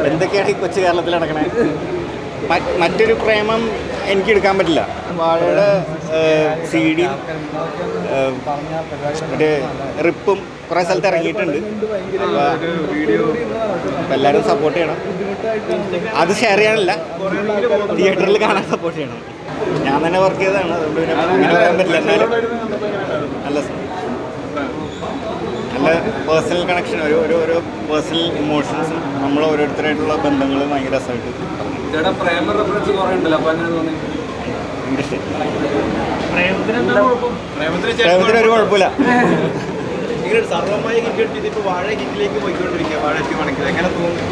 എന്തൊക്കെയാണ് ഈ കൊച്ചു കേരളത്തിൽ നടക്കണേ? മറ്റൊരു പ്രേമം എനിക്ക് എടുക്കാൻ പറ്റില്ല. വാഴയുടെ CD മറ്റേ റിപ്പും കുറേ സ്ഥലത്ത് ഇറങ്ങിയിട്ടുണ്ട്. അപ്പം എല്ലാവരും സപ്പോർട്ട് ചെയ്യണം. അത് ഷെയർ ചെയ്യാനല്ല, തിയേറ്ററിൽ കാണാൻ സപ്പോർട്ട് ചെയ്യണം. ഞാൻ തന്നെ വർക്ക് ചെയ്തതാണ്, അതുകൊണ്ട് പിന്നെ അങ്ങനെ പറയാൻ പറ്റില്ല. എന്നാലും നല്ല പേഴ്സണൽ കണക്ഷൻ, ഓരോ പേഴ്സണൽ ഇമോഷൻസും നമ്മൾ ഓരോരുത്തരായിട്ടുള്ള ബന്ധങ്ങൾ ഭയങ്കര രസമായിട്ട് പ്രേമത്തിന് ഒരു കുഴപ്പമില്ല.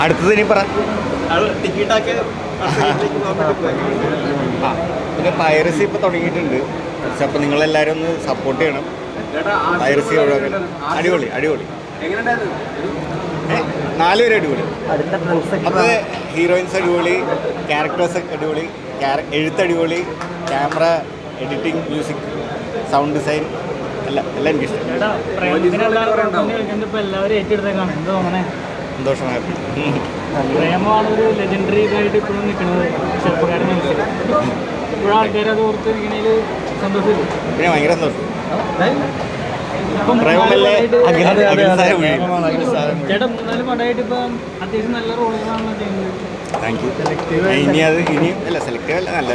അടുത്തത് ഇനി പറ. പിന്നെ പൈറസി ഇപ്പോൾ തുടങ്ങിയിട്ടുണ്ട്. പക്ഷെ അപ്പം നിങ്ങളെല്ലാവരും ഒന്ന് സപ്പോർട്ട് ചെയ്യണം. പൈറസി ഒഴിവാക്കണം. അടിപൊളി 4 പേര് അടിപൊളി. അപ്പോൾ ഹീറോയിൻസ് അടിപൊളി, ക്യാരക്ടേഴ്സ് അടിപൊളി, എഴുത്ത് അടിപൊളി, camera, editing, music, sound design എല്ലാം എനിക്കിഷ്ടം. സന്തോഷം, ഹാപ്പി. പ്രേമമാണ് ഒരു ലെജൻഡറി ഇതായിട്ട് ഇപ്പോഴും നിൽക്കുന്നത് ചെറുപ്പക്കാരുടെ മനസ്സിൽ. ഇപ്പോഴും ആൾക്കാരത് ഓർത്തിരിക്കണേൽ സന്തോഷമില്ല. പിന്നെ ഭയങ്കര സന്തോഷം. ചേട്ടാ 3-4 പടമായിട്ട് ഇപ്പം അത്യാവശ്യം നല്ല റോളുകളാണല്ലോ ചെയ്യുന്നത്. Thank you. ഇനിയും അല്ല, സെലക്റ്റീവ് അല്ല, നല്ല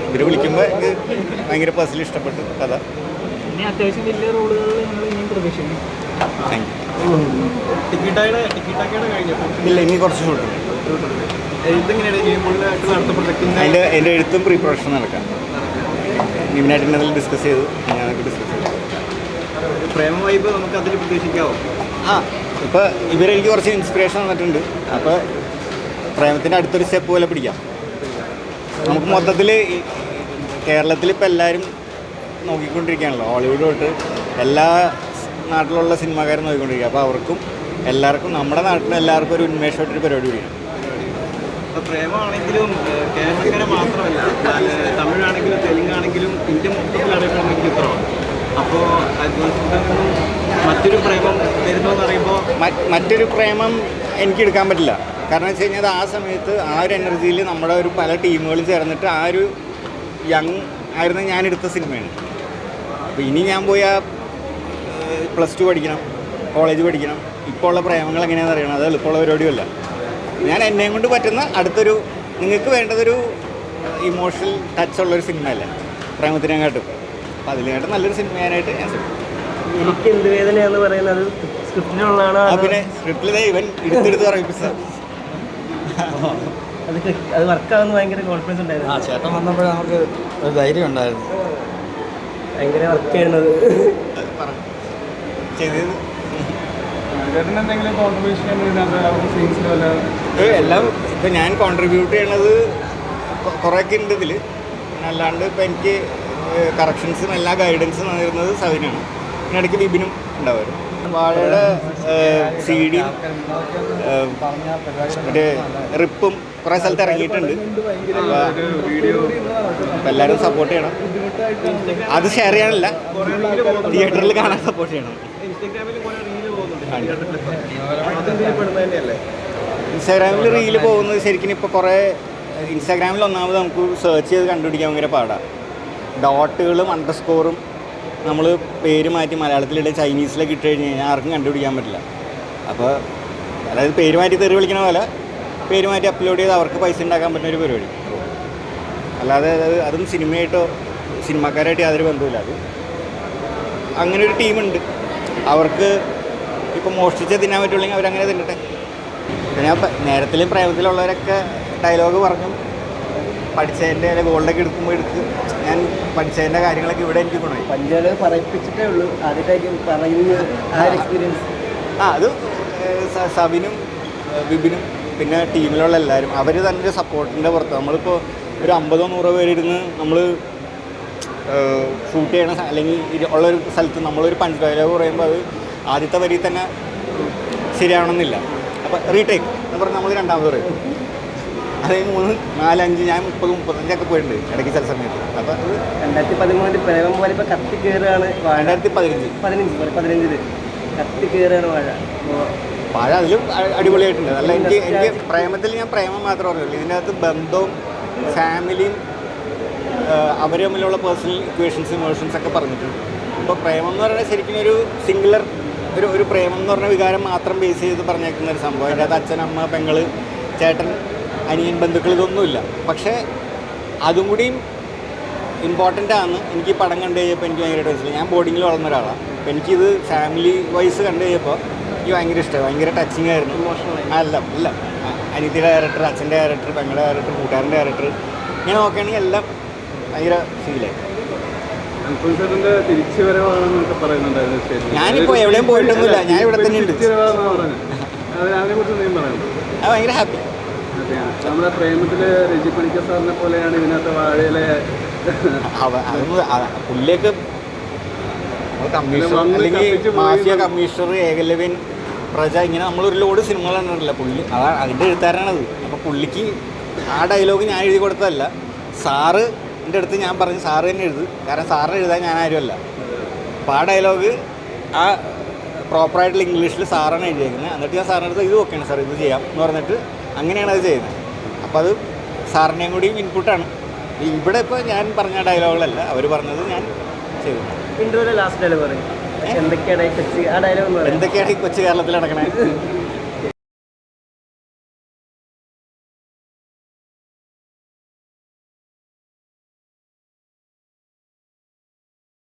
ഇവർ വിളിക്കുമ്പോൾ എനിക്ക് ഭയങ്കര പേഴ്സണലി ഇഷ്ടപ്പെട്ടു കഥ. ഇനി അത്യാവശ്യം വലിയ റോളുകൾ നിങ്ങൾ ഇനിയും പ്രതീക്ഷിക്കും. Thank you. ഇല്ല, ഇനി കുറച്ച് ഷൂട്ടുണ്ട്. എൻ്റെ എഴുത്തും പ്രീ പ്രൊഡക്ഷൻ നടക്കാം. നിവിനായിട്ട് ഡിസ്കസ് ചെയ്തു, ഞാനൊക്കെ ഡിസ്കസ് ചെയ്തു. പ്രേമമായി നമുക്ക് അതിൽ പ്രതീക്ഷിക്കാവോ? ഇപ്പോൾ ഇവരെനിക്ക് കുറച്ച് ഇൻസ്പിറേഷൻ തന്നിട്ടുണ്ട്. അപ്പോൾ പ്രേമത്തിൻ്റെ അടുത്തൊരു സ്റ്റെപ്പ് പോലെ പിടിക്കാം. നമുക്ക് മൊത്തത്തിൽ കേരളത്തിൽ ഇപ്പോൾ എല്ലാവരും നോക്കിക്കൊണ്ടിരിക്കുകയാണല്ലോ, ഹോളിവുഡ് തൊട്ട് എല്ലാ നാട്ടിലുള്ള സിനിമാക്കാരും നോക്കിക്കൊണ്ടിരിക്കുക. അപ്പോൾ അവർക്കും എല്ലാവർക്കും നമ്മുടെ നാട്ടിൽ എല്ലാവർക്കും ഒരു ഉന്മേഷമായിട്ടൊരു പരിപാടി കൂടിയാണ്. ഇപ്പോൾ പ്രേമമാണെങ്കിലും കേരളക്കര മാത്രമല്ല, തമിഴാണെങ്കിലും തെലുങ്കാണെങ്കിലും ഇന്ത്യ മൊത്തത്തിൽ അറിയപ്പെടുന്ന ഒരു ചിത്രമാണ്. അപ്പോൾ മറ്റൊരു പ്രേമം വരുന്നതെന്ന് പറയുമ്പോൾ മറ്റൊരു പ്രേമം എനിക്ക് എടുക്കാൻ പറ്റില്ല. കാരണം വെച്ച് കഴിഞ്ഞാൽ ആ സമയത്ത് ആ ഒരു എനർജിയിൽ നമ്മുടെ ഒരു പല ടീമുകൾ ചേർന്നിട്ട് ആ ഒരു യങ് ആയിരുന്ന ഞാനെടുത്ത സിനിമയാണ്. അപ്പോൾ ഇനി ഞാൻ പോയി +2 പഠിക്കണം, കോളേജ് പഠിക്കണം. ഇപ്പോൾ ഉള്ള പ്രേമങ്ങൾ എങ്ങനെയാണെന്ന് അറിയണം. അത് എളുപ്പമുള്ള പരിപാടിയല്ല. ഞാൻ എന്നെയും കൊണ്ട് പറ്റുന്ന അടുത്തൊരു, നിങ്ങൾക്ക് വേണ്ടതൊരു ഇമോഷണൽ ടച്ചുള്ളൊരു സിനിമയല്ല പ്രേമത്തിനെക്കാട്ടും. അപ്പോൾ അതിലേക്കാട്ടും നല്ലൊരു സിനിമയാനായിട്ട് ഞാൻ എനിക്ക് എന്ത് വേദനയാണെന്ന് പറയുന്നത് സ്ക്രിപ്റ്റിനുള്ളതാണ്. പിന്നെ സ്ക്രിപ്റ്റിൽ ഇവൻ എടുത്തെടുത്ത് പറയിപ്പിച്ചത് അത് വർക്കാവുന്ന ഭയങ്കര കോൺഫിഡൻസ് ഉണ്ടായിരുന്നു. ചേട്ടൻ വന്നപ്പോൾ നമുക്ക് ഒരു ധൈര്യം ഉണ്ടായിരുന്നു. ഭയങ്കര വർക്ക് ചെയ്യുന്നത് ചെയ്തത്. ചേട്ടനെന്തെങ്കിലും കോൺട്രിബ്യൂഷൻ എല്ലാം ഇപ്പം ഞാൻ കോൺട്രിബ്യൂട്ട് ചെയ്യണത് കുറേയൊക്കെ ഉണ്ട് ഇതിൽ. അല്ലാണ്ട് ഇപ്പം എനിക്ക് കറക്ഷൻസും എല്ലാ ഗൈഡൻസും തന്നിരുന്നത് സവിനാണ്. പിന്നെ ഇടയ്ക്ക് വിപിനും ഉണ്ടാവുമായിരുന്നു. വാഴയുടെ CD മറ്റേ റിപ്പും കുറേ സ്ഥലത്ത് ഇറങ്ങിയിട്ടുണ്ട്. അപ്പം എല്ലാവരും സപ്പോർട്ട് ചെയ്യണം. അത് ഷെയർ ചെയ്യാനല്ല, തിയേറ്ററിൽ കാണാൻ സപ്പോർട്ട് ചെയ്യണം. ഇൻസ്റ്റാഗ്രാമിൽ റീല് പോകുന്നത് ശരിക്കും ഇപ്പോൾ കുറേ ഇൻസ്റ്റാഗ്രാമിൽ ഒന്നാമത് നമുക്ക് സെർച്ച് ചെയ്ത് കണ്ടുപിടിക്കാൻ ഭയങ്കര പാടാണ്. ഡോട്ടുകളും അണ്ടർസ്കോറും നമ്മൾ പേര് മാറ്റി മലയാളത്തിലിടെ ചൈനീസിലൊക്കെ ഇട്ട് കഴിഞ്ഞ് കഴിഞ്ഞാൽ ആർക്കും കണ്ടുപിടിക്കാൻ പറ്റില്ല. അപ്പോൾ അതായത് പേര് മാറ്റി തെറി വിളിക്കണ പോലെ പേര് മാറ്റി അപ്ലോഡ് ചെയ്ത് അവർക്ക് പൈസ ഉണ്ടാക്കാൻ പറ്റുന്ന ഒരു പരിപാടി. അല്ലാതെ അതും സിനിമയായിട്ടോ സിനിമാക്കാരായിട്ട് യാതൊരു ബന്ധമില്ല. അത് അങ്ങനെ ഒരു ടീമുണ്ട്. അവർക്ക് ഇപ്പോൾ മോഷ്ടിച്ച് തിന്നാൻ പറ്റുള്ളെങ്കിൽ അവരങ്ങനെ തിന്നട്ടെ. പിന്നെ നേരത്തിലും പ്രേമത്തിലുള്ളവരൊക്കെ ഡയലോഗ് പറഞ്ഞു പഠിച്ചതിൻ്റെ ഗോൾഡൊക്കെ എടുക്കുമ്പോൾ ഞാൻ പഠിച്ചതിൻ്റെ കാര്യങ്ങളൊക്കെ ഇവിടെ എനിക്ക് ഗുണമായി. പഞ്ചായത്ത് പറയിപ്പിച്ചിട്ടേ ഉള്ളൂ ആദ്യമായിട്ട് പറയുന്നത് ആ എക്സ്പീരിയൻസ്. അത് സവിനും വിപിനും പിന്നെ ടീമിലുള്ള എല്ലാവരും അവർ തന്നെ സപ്പോർട്ടിൻ്റെ പുറത്ത് നമ്മളിപ്പോൾ ഒരു 50-100 പേരിരുന്ന് നമ്മൾ ഷൂട്ട് ചെയ്യണ അല്ലെങ്കിൽ ഉള്ളൊരു സ്ഥലത്ത് നമ്മളൊരു പഞ്ച് ഡയലോഗ് പറയുമ്പോൾ അത് ആദ്യത്തെ വരി തന്നെ ശരിയാവണമെന്നില്ല. അപ്പോൾ റീടേക്ക് എന്ന് പറഞ്ഞാൽ നമ്മൾ രണ്ടാമത് പറയും. അത് 3, 4, 5 ഞാൻ 30, 35 പോയിട്ടുണ്ട് ഇടയ്ക്ക് ചില സമയത്ത്. അപ്പോൾ അത് 2013 പ്രേമം പോലെ ഇപ്പോൾ കത്തി കയറുകയാണ്. 2015 കത്തി കയറുകയാണ് വാഴ. അപ്പോൾ വാഴ അതിലും അടിപൊളിയായിട്ടുണ്ട്. അല്ല എനിക്ക് പ്രേമത്തിൽ ഞാൻ പ്രേമം മാത്രമേ പറയുള്ളൂ. ഇതിൻ്റെ അകത്ത് ബന്ധവും ഫാമിലിയും അവർ തമ്മിലുള്ള പേഴ്സണൽ ഇക്വേഷൻസ് ഇമോഷൻസ് ഒക്കെ പറഞ്ഞിട്ടുണ്ട്. ഇപ്പോൾ പ്രേമം എന്ന് പറയുന്നത് ശരിക്കും ഒരു സിംഗുലർ ഒരു പ്രേമം എന്ന് പറഞ്ഞ വികാരം മാത്രം ബേസ് ചെയ്ത് പറഞ്ഞേക്കുന്ന ഒരു സംഭവം. അതിൻ്റെ അകത്ത് അച്ഛൻ, അമ്മ, പെങ്ങൾ, ചേട്ടൻ, അനിയൻ, ബന്ധുക്കൾ ഇതൊന്നുമില്ല. പക്ഷേ അതും കൂടിയും ഇമ്പോർട്ടൻ്റ് ആണ്. എനിക്ക് ഈ പടം കണ്ടു കഴിഞ്ഞപ്പോൾ എനിക്ക് ഭയങ്കരമായിട്ട് മനസ്സിലായി. ഞാൻ ബോർഡിങ്ങിൽ വളർന്ന ഒരാളാണ്. അപ്പോൾ എനിക്കിത് ഫാമിലി വൈസ് കണ്ടു കഴിഞ്ഞപ്പോൾ എനിക്ക് ഭയങ്കര ഇഷ്ടമായി. ഭയങ്കര ടച്ചിങ് ആയിരുന്നു. അല്ല അനിയത്തിയുടെ ക്യാരക്ടർ, അച്ഛൻ്റെ ക്യാരക്ടർ, പെങ്ങളുടെ ക്യാരക്ടർ, കൂട്ടുകാരൻ്റെ ക്യാരക്ടർ ഇങ്ങനെ നോക്കുകയാണെങ്കിൽ എല്ലാം ഭയങ്കര ഫീലായി. തിരിച്ചു വരവാണെന്നൊക്കെ പറയുന്നുണ്ടായിരുന്നു. ഞാനിപ്പോൾ എവിടെയും പോയിട്ടൊന്നുമില്ല, ഞാൻ ഇവിടെ തന്നെ ഉണ്ട്. അത് ഭയങ്കര ഹാപ്പി. നമ്മുടെ പ്രേമത്തില് രജി പണിക്കർ സാറിനെ പോലെയാണ് ഇതിനകത്ത് വാഴയിലെ പുള്ളിയൊക്കെ കമ്മീഷണർ അല്ലെങ്കിൽ മാഫിയ കമ്മീഷണർ, ഏകലവ്യൻ, പ്രജ, ഇങ്ങനെ നമ്മളൊരു ലോഡ് സിനിമകൾ കണ്ടിട്ടില്ല. പുള്ളി അതിൻ്റെ എഴുത്താരനാണത്. അപ്പോൾ പുള്ളിക്ക് ആ ഡയലോഗ് ഞാൻ എഴുതി കൊടുത്തതല്ല. സാറ് എൻ്റെ അടുത്ത് ഞാൻ പറഞ്ഞു സാറ് തന്നെ എഴുതു, കാരണം സാറിന് എഴുതാൻ ഞാൻ ആരുമല്ല. അപ്പോൾ ആ ഡയലോഗ് ആ പ്രോപ്പറായിട്ടുള്ള ഇംഗ്ലീഷിൽ സാറാണ് എഴുതിയേക്കുന്നത്. എന്നിട്ട് ഞാൻ സാറിൻ്റെ അടുത്ത് ഇത് ഓക്കെയാണ് സാർ, ഇത് ചെയ്യാം എന്ന് പറഞ്ഞിട്ട് അങ്ങനെയാണ് അത് ചെയ്യുന്നത്. അപ്പോൾ അത് സാറിൻ്റെയും കൂടി ഇൻപുട്ടാണ്. ഇവിടെ ഇപ്പോൾ ഞാൻ പറഞ്ഞ ഡയലോഗുകളല്ല, അവർ പറഞ്ഞത് ഞാൻ ചെയ്തു. ലാസ്റ്റ് ഡയലോഗ് പറയും എന്തൊക്കെയാണ് ഈ കൊച്ചു കേരളത്തിൽ നടക്കണേ?